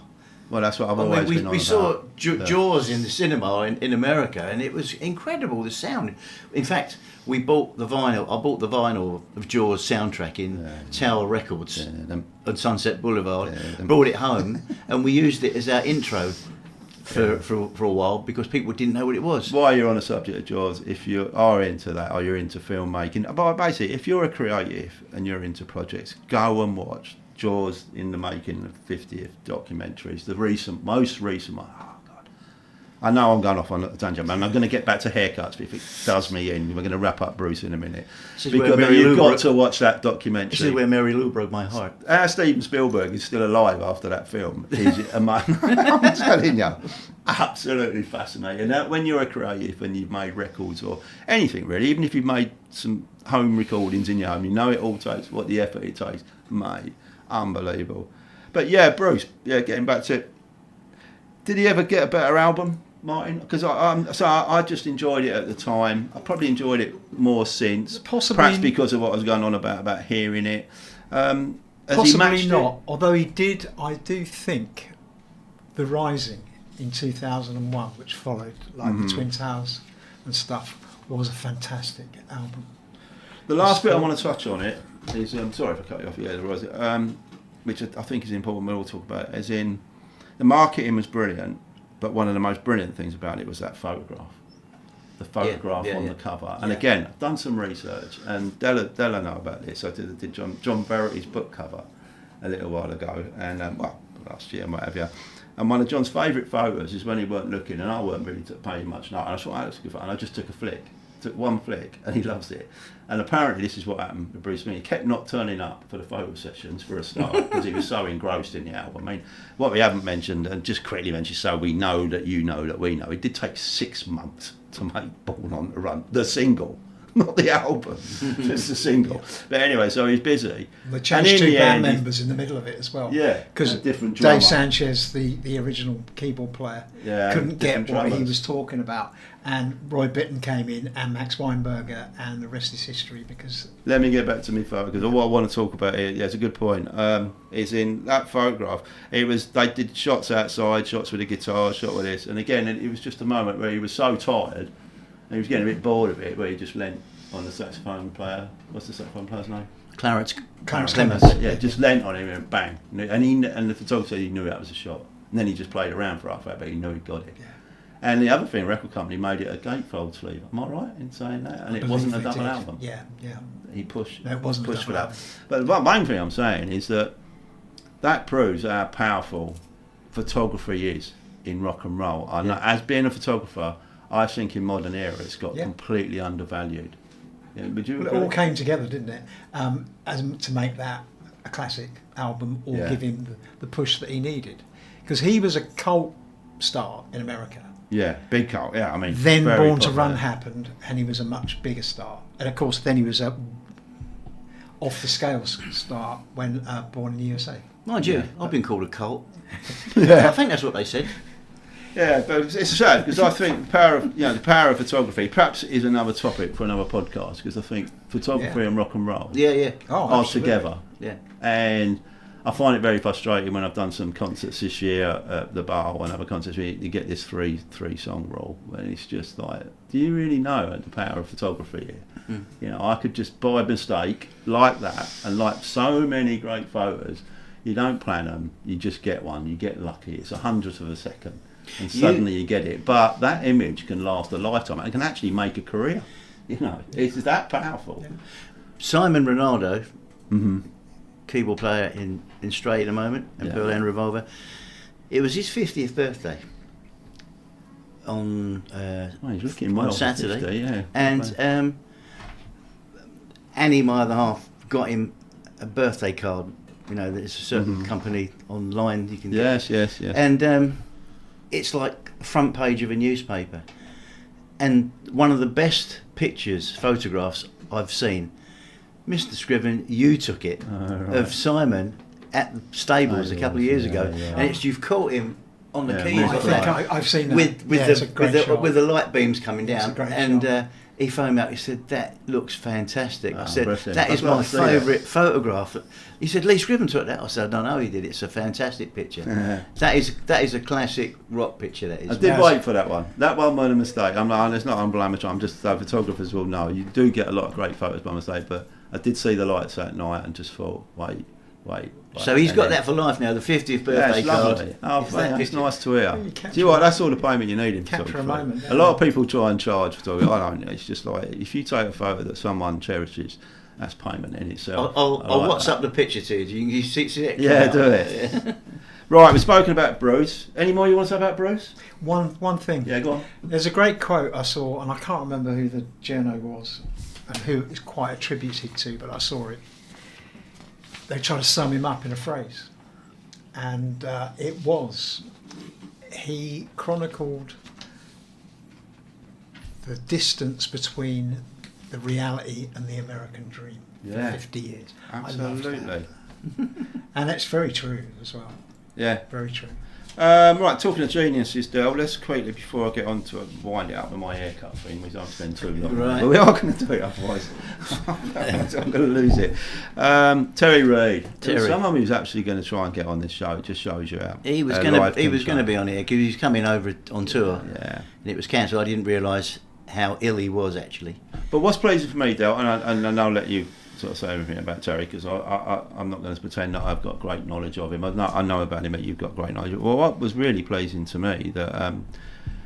Well, that's what I've always been on about. We saw Jaws in the cinema in America, and it was incredible, the sound. In fact, I bought the vinyl of Jaws soundtrack in Tower Records on Sunset Boulevard, brought it home, and we used it as our intro for a while, because people didn't know what it was. While you're on the subject of Jaws, if you are into that or you're into filmmaking, but basically, if you're a creative and you're into projects, go and watch Jaws in the Making, the 50th documentaries, the most recent one. Oh God, I know I'm going off on a tangent, man. I'm going to get back to haircuts if it does me in. We're going to wrap up Bruce in a minute, because you've got to watch that documentary. This is where Mary Lou broke my heart. Steven Spielberg is still alive after that film. I'm telling you, absolutely fascinating. Now, when you're a creative and you've made records or anything really, even if you've made some home recordings in your home, you know it all takes what the effort it takes, mate. Unbelievable. But Bruce, getting back to it, did he ever get a better album, Martyn? Because I just enjoyed it at the time. I probably enjoyed it more since, possibly, perhaps because of what I was going on about hearing it. Has he Possibly matched not. it? Although he did, I do think The Rising in 2001, which followed, like the Twin Towers and stuff, was a fantastic album. The last bit I want to touch on it is, sorry if I cut you off, yeah, The Rising, which I think is important, we'll talk about it, as in, the marketing was brilliant, but one of the most brilliant things about it was that photograph. The photograph on the cover. And again, I've done some research, and Della know about this. I did John Verity's book cover a little while ago, and last year and what have you. And one of John's favourite photos is when he weren't looking, and I weren't really paying much note. And I thought, that looks good, and I just took a flick. Took one flick, and he loves it. And apparently this is what happened with Bruce Springsteen. He kept not turning up for the photo sessions for a start, because he was so engrossed in the album. I mean, what we haven't mentioned, and just quickly mentioned, so we know that you know that we know, it did take 6 months to make Born on the Run, the single, not the album, just the single. But anyway, so he's busy. They changed 2 band members in the middle of it as well. Yeah, because different drummer. Dave Sanchez, the original keyboard player, couldn't get what he was talking about, and Roy Bittan came in, and Max Weinberger, and the rest is history. Because let me get back to me photo, because what I want to talk about here, it's a good point. Is in that photograph, it was, they did shots outside, shots with a guitar, shot with this, and again, it was just a moment where he was so tired. He was getting a bit bored of it, where he just leant on the saxophone player. What's the saxophone player's name? Clarence Clemens. Yeah, just leant on him and bang. And the photographer said he knew that was a shot. And then he just played around for half hour, but he knew he'd got it. Yeah. And the other thing, record company made it a gatefold sleeve. Am I right in saying that? And it wasn't a double album. Yeah. He pushed. No, it wasn't pushed a for double that. album. But the main thing I'm saying is that proves how powerful photography is in rock and roll. And as being a photographer, I think in modern era it's got completely undervalued. Yeah, would you Well, it all came together, didn't it? To make that a classic album, or give him the push that he needed, because he was a cult star in America. Yeah, big cult. Yeah, I mean. Then very Born to popular. Run happened, and he was a much bigger star. And of course, then he was a off the scales star when Born in the USA. Mind you, I've been called a cult. Yeah. I think that's what they said. Yeah, but it's sad, because I think the power of photography perhaps is another topic for another podcast, because I think photography and rock and roll Yeah. are absolutely. together. Yeah. And I find it very frustrating when I've done some concerts this year at the bar and other concerts where you get this three song rule, and it's just like, do you really know the power of photography here? You know, I could just by mistake like that, and like so many great photos, you don't plan them, you just get one, you get lucky, it's a hundredth of a second, and suddenly you get it. But that image can last a lifetime, and it can actually make a career. You know, it's that powerful. Yeah. Simon Ronaldo, keyboard player in Stray at the moment, and Pearl and Revolver. It was his 50th birthday on He's looking well on Saturday, 50, yeah. and Annie, my other half, got him a birthday card. You know, there's a certain company online you can get. Yes. And it's like the front page of a newspaper. And one of the best photographs I've seen, Mr. Scriven, you took it, of Simon at the stables a couple of years ago. And it's, you've caught him on the keys. I think I've seen that. with the light beams coming down. It's a great And shot. he phoned me up, he said, that looks fantastic. I said, impressive. that is I'd love my to see that. favourite photograph. He said, Lee Scriven took that. I said, I don't know, he did. It's a fantastic picture. That is a classic rock picture, that is. I did wait for that one. That one was a mistake. I'm not. It's not unblemished. I'm just photographers will know. You do get a lot of great photos by mistake, but I did see the lights that night and just thought, wait. So he's And got then- that for life now, the 50th Yeah, birthday it's card. lovely. Oh, It's that it's picture. nice to hear. you Do capture you know what? That's all the payment you need in Capture a photography. moment, A lot of people try and charge photography. I don't. It's just like, if you take a photo that someone cherishes, that's payment in itself. I'll I like WhatsApp that. the picture to you. You can see it. Yeah, do it. Right, we've spoken about Bruce. Any more you want to say about Bruce? One thing. Yeah, go on. There's a great quote I saw, and I can't remember who the journo was and who it's quite attributed to, but I saw it. They try to sum him up in a phrase, and it was, he chronicled the distance between the reality and the American dream Yeah. for 50 years. I loved Absolutely. that. And that's very true as well. Yeah. Very true. Right, talking of geniuses, Del, let's quickly, before I get on to it, wind it up with my haircut thing. We don't spend too long. Right. But we are going to do it, otherwise I'm going to lose it. Terry Reid. Terry. Someone who's actually going to try and get on this show. It just shows you how. He was going to be on here because he was coming over on tour. Yeah. And it was cancelled. I didn't realise how ill he was actually. But what's pleasing for me, Del, and I'll let you sort of say everything about Terry, because I'm not going to pretend that I've got great knowledge of him. I know about him, but you've got great knowledge. Well, what was really pleasing to me that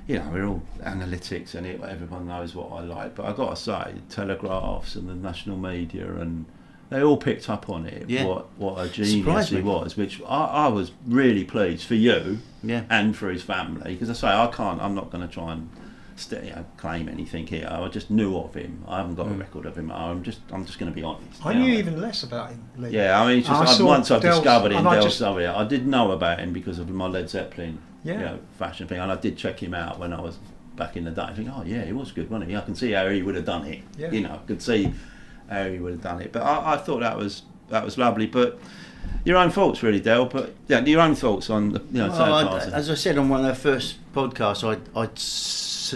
we're all analytics and everyone knows what I like, but I got to say, Telegraphs and the national media, and they all picked up on it. Yeah. What a genius he was, which I was really pleased for you, and for his family, because I say I'm not going to try and claim anything here. I just knew of him. I haven't got a record of him. I'm just going to be honest. I knew even less about him, Lee. Yeah, I mean, once I discovered him, Del Sawyer, I did know about him because of my Led Zeppelin fashion thing, and I did check him out when I was back in the day. I think, he was good, wasn't he? I can see how he would have done it. Yeah. I could see how he would have done it. But I thought that was lovely. But your own thoughts, really, Del. But your own thoughts on the third party. As I said on one of our first podcasts,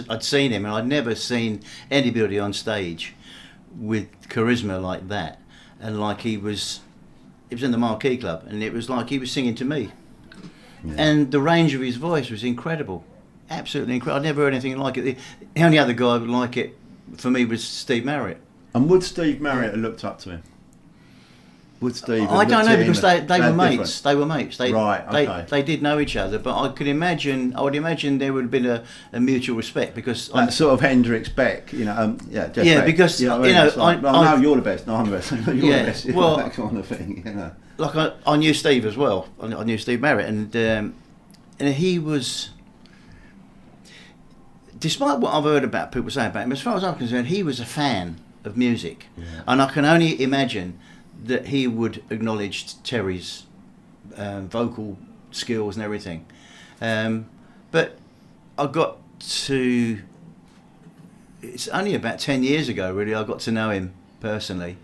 I'd seen him, and I'd never seen anybody on stage with charisma like that, and like he was in the Marquee Club, and it was like he was singing to me, and the range of his voice was incredible, absolutely incredible. I'd never heard anything like it. The only other guy like it for me was Steve Marriott. And would Steve Marriott have looked up to him? Would Steve? I don't know, because they were mates. Different? They were mates. They did know each other, but I would imagine there would have been a mutual respect, because that sort of Hendrix Beck, Jeff Beck, because I know you're the best. No, I'm the best. You're the best. Well, that kind of thing. Like I knew Steve as well. I knew Steve Marriott, and he was. Despite what I've heard about people say about him, as far as I'm concerned, he was a fan of music, and I can only imagine that he would acknowledge Terry's vocal skills and everything. But I got to... It's only about 10 years ago, really, I got to know him personally.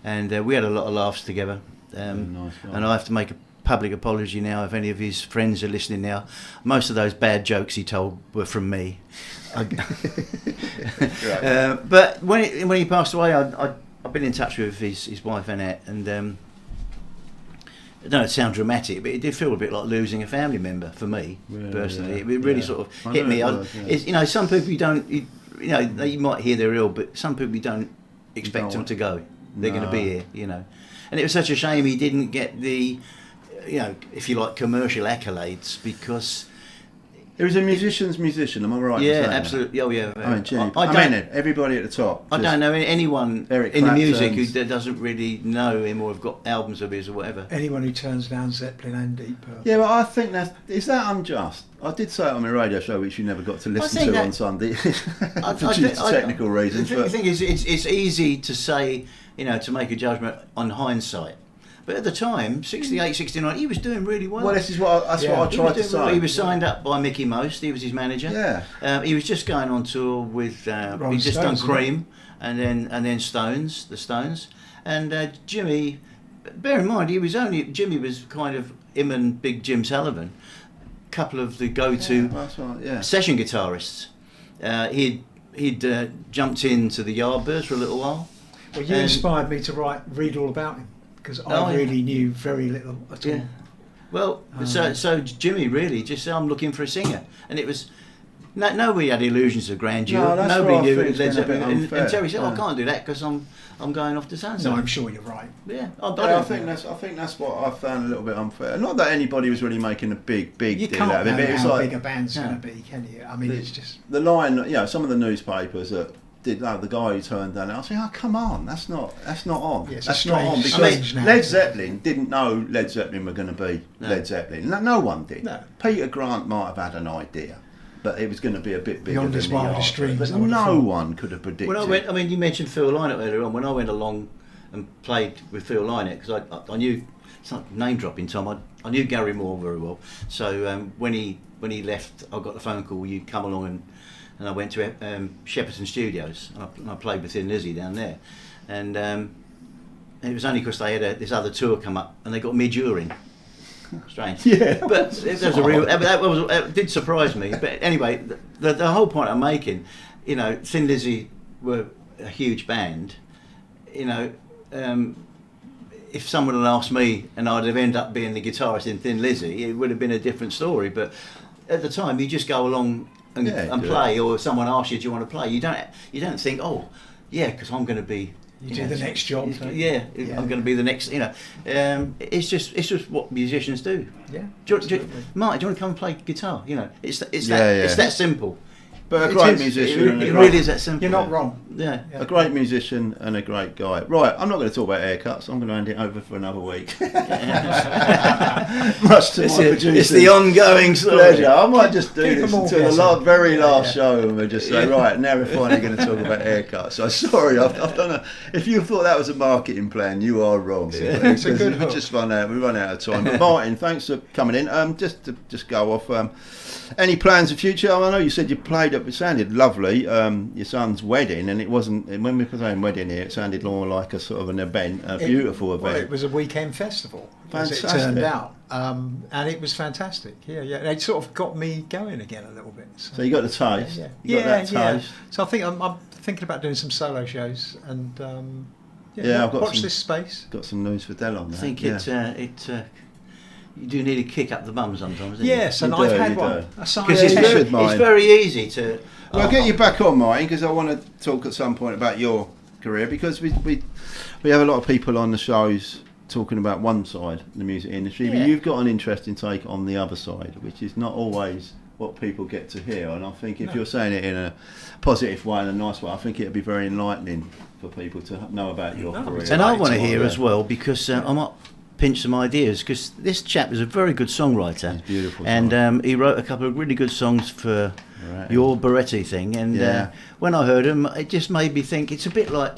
And we had a lot of laughs together. Nice guy. And I have to make a public apology now if any of his friends are listening now. Most of those bad jokes he told were from me. But when he passed away, I've been in touch with his wife Annette, and I don't know, it sounds dramatic, but it did feel a bit like losing a family member for me personally. It really sort of hit me. It's, some people you might hear they're ill, but some people you don't expect them to go. They're going to be here, And it was such a shame he didn't get the, if you like, commercial accolades, because he was a musician's musician. Am I right? Yeah, absolutely. Oh, yeah. I mean, everybody at the top. I don't know anyone Eric in the Clapton's. music who doesn't really know him or have got albums of his or whatever. Anyone who turns down Zeppelin and Deep Purple. Yeah, but I think is that unjust? I did say it on my radio show, which you never got to listen to on Sunday, for technical reasons. The thing is, it's easy to say, to make a judgment on hindsight. But at the time, 68, 69, he was doing really well. Well, that's what I tried to say. Well. He was signed up by Mickey Most. He was his manager. Yeah. He was just going on tour with. He'd just done Cream, and then the Stones, and Jimmy. Bear in mind, Jimmy was kind of him and Big Jim Sullivan, couple of the go-to session guitarists. He'd jumped into the Yardbirds for a little while. Well, you inspired me to read all about him, because I really knew very little at all. Well, so Jimmy really just said, I'm looking for a singer, and it was nobody had illusions of grandeur. No, that's nobody what I knew think Led it's been a bit Zeppelin. And unfair. Terry said, I can't do that because I'm going off to Sunset. No, I'm sure you're right. Yeah, I think that's what I found a little bit unfair. Not that anybody was really making a big You deal can't out of it, know but it's how like big a band's going to be, can you? I mean, it's just the line. Some of the newspapers that did the guy who turned down. I was like, come on, that's not on. Yeah, that's not on, because Led Zeppelin didn't know Led Zeppelin were going to be Led Zeppelin. No one did. No. Peter Grant might have had an idea, but it was going to be a bit bigger Beyond his than wildest dreams, But I would have no thought. one could have predicted. You mentioned Phil Lynott earlier on. When I went along and played with Phil Lynott, because I knew, it's not name dropping Tom, I knew Gary Moore very well. So when he left, I got the phone call, you come along, and I went to Shepperton Studios, and I played with Thin Lizzy down there. And it was only because they had this other tour come up, and they got me during. Strange. Yeah. But it was a real. That did surprise me. But anyway, the whole point I'm making, you know, Thin Lizzy were a huge band. You know, if someone had asked me and I'd have ended up being the guitarist in Thin Lizzy, it would have been a different story. But at the time, you just go along and play, or if someone asks you, do you want to play? You don't think, oh, yeah, because I'm going to be. You do the next job. Yeah, I'm going to be the next. You know, it's just what musicians do. Yeah. Marty, do you want to come and play guitar? You know, it's that simple. But a great musician. It really is that simple. You're not wrong. Yeah. A great musician and a great guy. Right, I'm not going to talk about haircuts. I'm going to hand it over for another week. Much to my producers. It's the ongoing story. Pleasure. I might just do Keep this them all until the guessing. very last show, and we'll just say, right, now we're finally going to talk about haircuts. So sorry, I've done if you thought that was a marketing plan, you are wrong. It's a good we hook. just run out of time. But Martyn, thanks for coming in. Just go off. Any plans for future? I know you said you played up. It sounded lovely. Your son's wedding, and it wasn't. When we were saying wedding here, it sounded more like a sort of an event, a beautiful event. Well, it was a weekend festival, Fantastic. as it turned out, and it was fantastic. Yeah. It sort of got me going again a little bit. So you got the taste. Yeah. You got that taste. So I think I'm thinking about doing some solo shows, and I've got watch some- this space. Got some news for Del on that. I think you do need a kick up the bum sometimes. Don't Yes, and You I've do, had you one. do. Because Yeah, you should, Martyn. it's very easy to. Well, I'll get you back on, Martyn, because I want to talk at some point about your career, because we have a lot of people on the shows talking about one side of the music industry, but Yeah. you've got an interesting take on the other side, which is not always what people get to hear. And I think if you're saying it in a positive way and a nice way, I think it'd be very enlightening for people to know about your career. And I want to Yeah. hear as well, because I might pinch some ideas, because this chap is a very good songwriter. He's beautiful. And he wrote a couple of really good songs for your Beretti thing. And Yeah. when I heard him, it just made me think. It's a bit like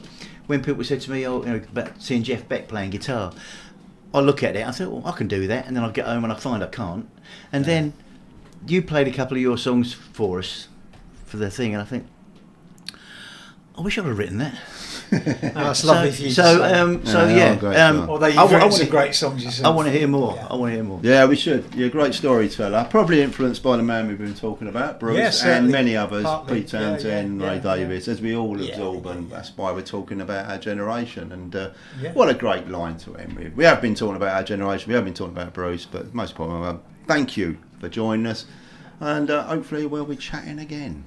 when people said to me, "Oh, you know, about seeing Jeff Beck playing guitar." I look at it, I thought, "Well, I can do that," and then I get home and I find I can't. And then you played a couple of your songs for us for the thing, and I think, I wish I'd have written that. That's lovely for you to say. great song. Although you've I written wanna- some great songs yourself. I want to hear more. Yeah. I want to hear more. Yeah, we should. You're a great storyteller. Probably influenced by the man we've been talking about, Bruce, Yeah, and certainly. many others, Partly. Pete Townsend, Yeah, Ray yeah. Davis, as we all Yeah, absorb, and yeah. that's why we're talking about our generation. And Yeah. what a great line to end with. We have been talking about our generation, we have been talking about Bruce, but most important, thank you for joining us, and hopefully we'll be chatting again.